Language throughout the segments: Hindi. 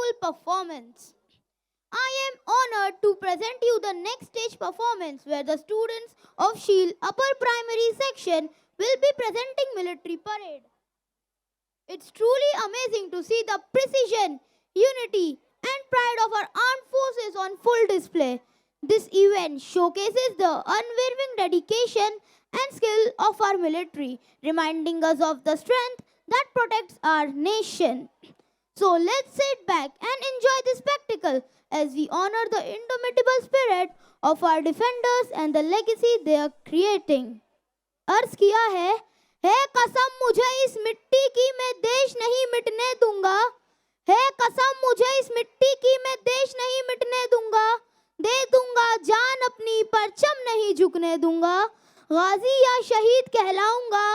wonderful performance. I am honored to present you the next stage performance where the students of Shield Upper Primary Section will be presenting military parade. It's truly amazing to see the precision, unity, and pride of our armed forces on full display. This event showcases the unwavering dedication and skill of our military, reminding us of the strength that protects our nation. So let's sit back and enjoy this spectacle as we honor the indomitable spirit of our defenders and the legacy they are creating. अर्ज किया है कसम मुझे इस मिट्टी की मैं देश नहीं मिटने दूंगा, है कसम मुझे इस मिट्टी की मैं देश नहीं मिटने दूंगा, दे दूंगा जान अपनी परचम नहीं झुकने दूंगा, गाजी या शहीद कहलाऊंगा,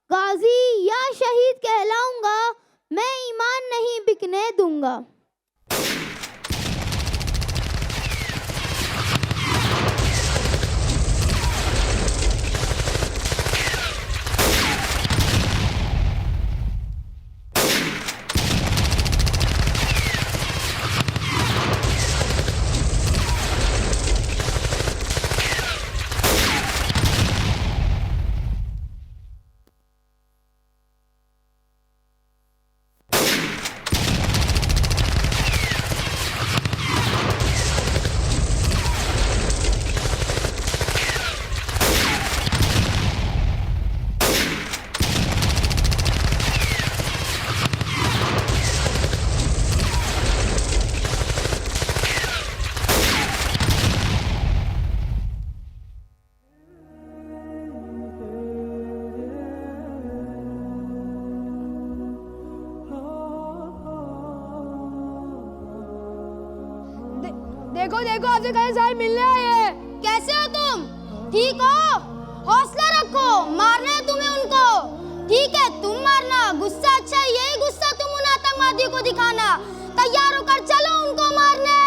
गाजी या शहीद कहलाऊंगा, मैं ईमान नहीं बिकने दूंगा। देखो देखो आपसे कई सारे मिलने आए हैं। कैसे हो तुम? ठीक हो? हौसला रखो, मारना है तुम्हें उनको। ठीक है, तुम मारना, गुस्सा अच्छा है, यही गुस्सा तुम उन आतंकवादियों को दिखाना। तैयार होकर चलो उनको मारने।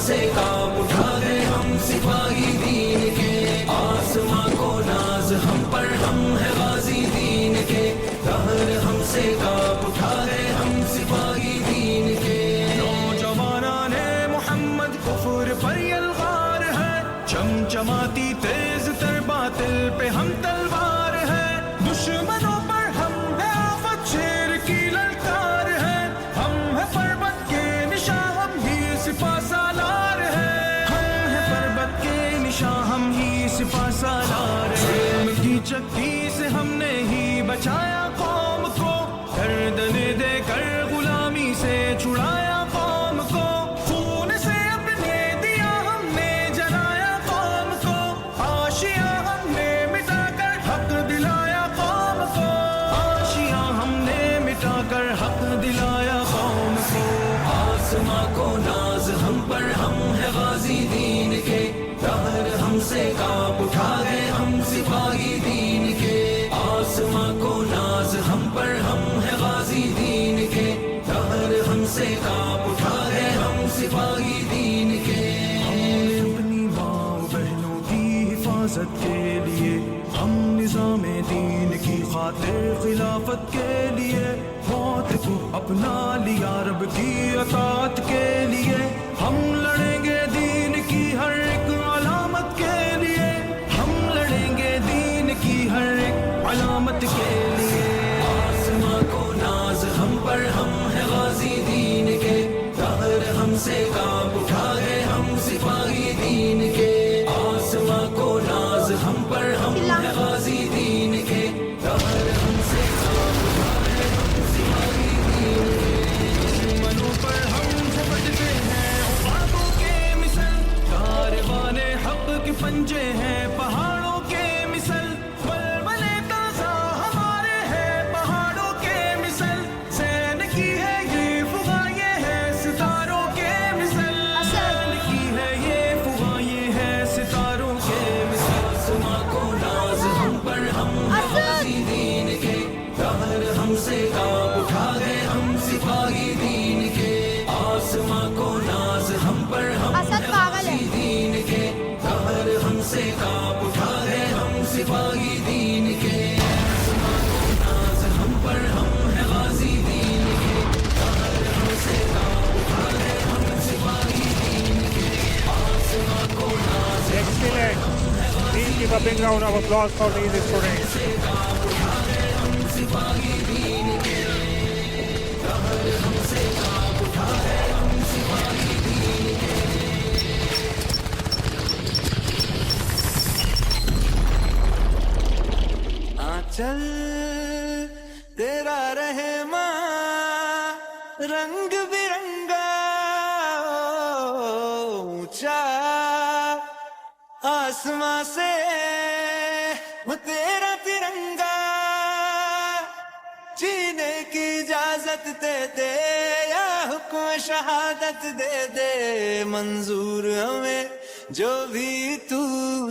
से काम उठा गए हम सिपाही दीन के, आसमां को नाज हम पर हम है गाजी दीन के, कहर हमसे काम उठा गए हम सिपाही दीन के। नौजवानाने मोहम्मद कुफर पर यलगार है, चमचमाती तेज तर बातिल पे हम तलवार है, दुश्मनों पर हम है आफत शेर की ललकार है, हम है पर्वत के निशान हम ही सिपा सालार है, हम ही सिपा सालार है। की चक्की से हमने ही बचाया कौम को, गर्दन देकर गुलामी से छुड़ाया कौम को, खून से अपने दिया हमने जलाया कौम को, आशियां हमने मिटाकर हक दिलाया कौम को, आशियां हमने मिटाकर हक दिलाया कौम को। आसमां को नाज हम पर हम है गाजी दीन के, कहर हमसे कांप उठा गए हम सिपाही दीन के, आसमां को नाज हम पर हम है गाजी दीन के, कहर हमसे कांप उठा गए हम सिपाही दीन के। हमने अपनी माँ बहनों की हिफाजत के लिए, हम निज़ामे दीन की खातिर खिलाफत के लिए, मौत को अपना लिया रब की अताअत के लिए, हम लड़ेंगे दीन की हर एक अलामत के लिए, हम लड़ेंगे दीन की हर एक अलामत के लिए। आसमां को नाज हम पर हम है गाजी दीन के, कहर हमसे कांप उठा गए हम सिपाही दीन के, आसमां को नाज हम पर हम है गाजी दीन के, कहर हमसे कांप उठा गए हम सिपाही दीन के, दुश्मनों पर हम झपटते हैं बागों के मिसल, कारवाने हक के पंजे हैं पहाड़ों के मिसल, बलबले ताज़ा हमारे हैं पहाड़ों के मिसल, सैन की है ये फुगा ये है सितारों के मिसल, सैन की है ये फुगा ये है से कांप उठा है हम सिपाही दीन के, हम पर हम है गाजी दीन के, से कांप उठा है हम सिपाही दीन के, आसमां को नाज Excellent. Please give a big round of applause for these students. आंचल तेरा रहे मां रंग बिरंगा, ऊंचा आसमां से वो तेरा तिरंगा, जीने की इजाजत दे दे या हुक्म शहादत दे दे, मंजूर हमें जो भी तू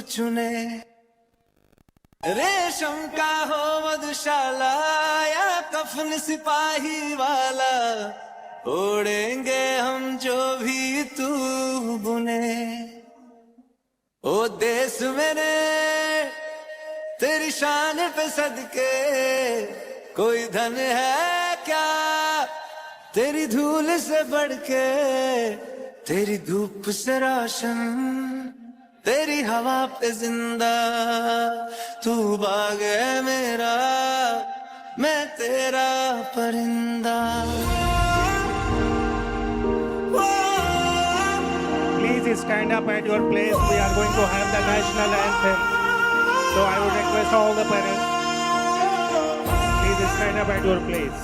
चुने, रेशम का हो मधुशाला या कफन सिपाही वाला, ओढ़ेंगे हम जो भी तू बुने। ओ देश मेरे तेरी शान पे सदके कोई धन है क्या तेरी धूल से बढ़ के, तेरी धूप से रोशन तेरी हवा पे जिंदा, तू बाग है मेरा मैं तेरा परिंदा। Please stand up at your place. We are going to have the national anthem. So I would request all the parents, please stand up at your place.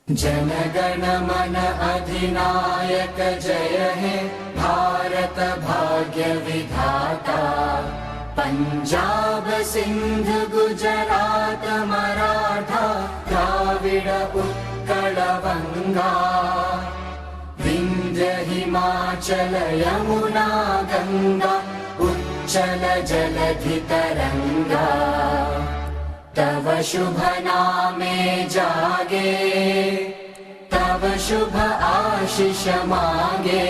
जनगण मन अधिनायक जय हे भारत भाग्य विधाता, पंजाब सिंध गुजरात मराठा द्राविड उत्कल बंगा, विंध्य हिमाचल यमुना गंगा उच्चल जलधि तरंगा, तव शुभ नामे जागे तव शुभ आशीष मांगे,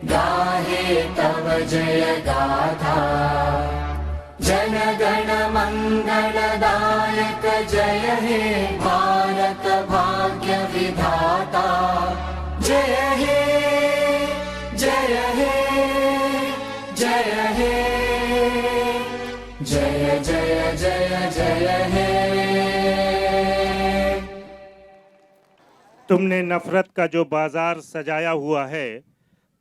गाहे तव जय गाथा, जन गण मंगलदायक जय हे भारत भाग्य विधाता, जय हे जय हे जय हे जय जय जय जय हे। तुमने नफरत का जो बाजार सजाया हुआ है,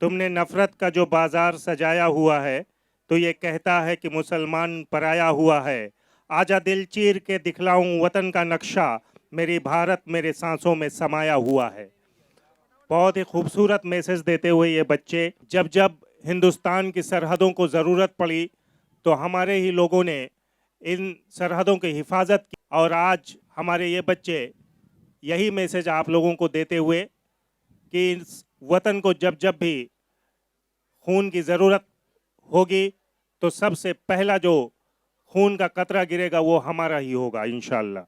तुमने नफरत का जो बाजार सजाया हुआ है, तो ये कहता है कि मुसलमान पराया हुआ है। आजा दिल चीर के दिखलाऊं वतन का नक्शा, मेरी भारत मेरे सांसों में समाया हुआ है। बहुत ही खूबसूरत मैसेज देते हुए ये बच्चे, जब जब हिंदुस्तान की सरहदों को ज़रूरत पड़ी तो हमारे ही लोगों ने इन सरहदों की हिफाजत की, और आज हमारे ये बच्चे यही मैसेज आप लोगों को देते हुए कि इस वतन को जब जब भी खून की ज़रूरत होगी तो सबसे पहला जो खून का कतरा गिरेगा वो हमारा ही होगा इंशाअल्लाह।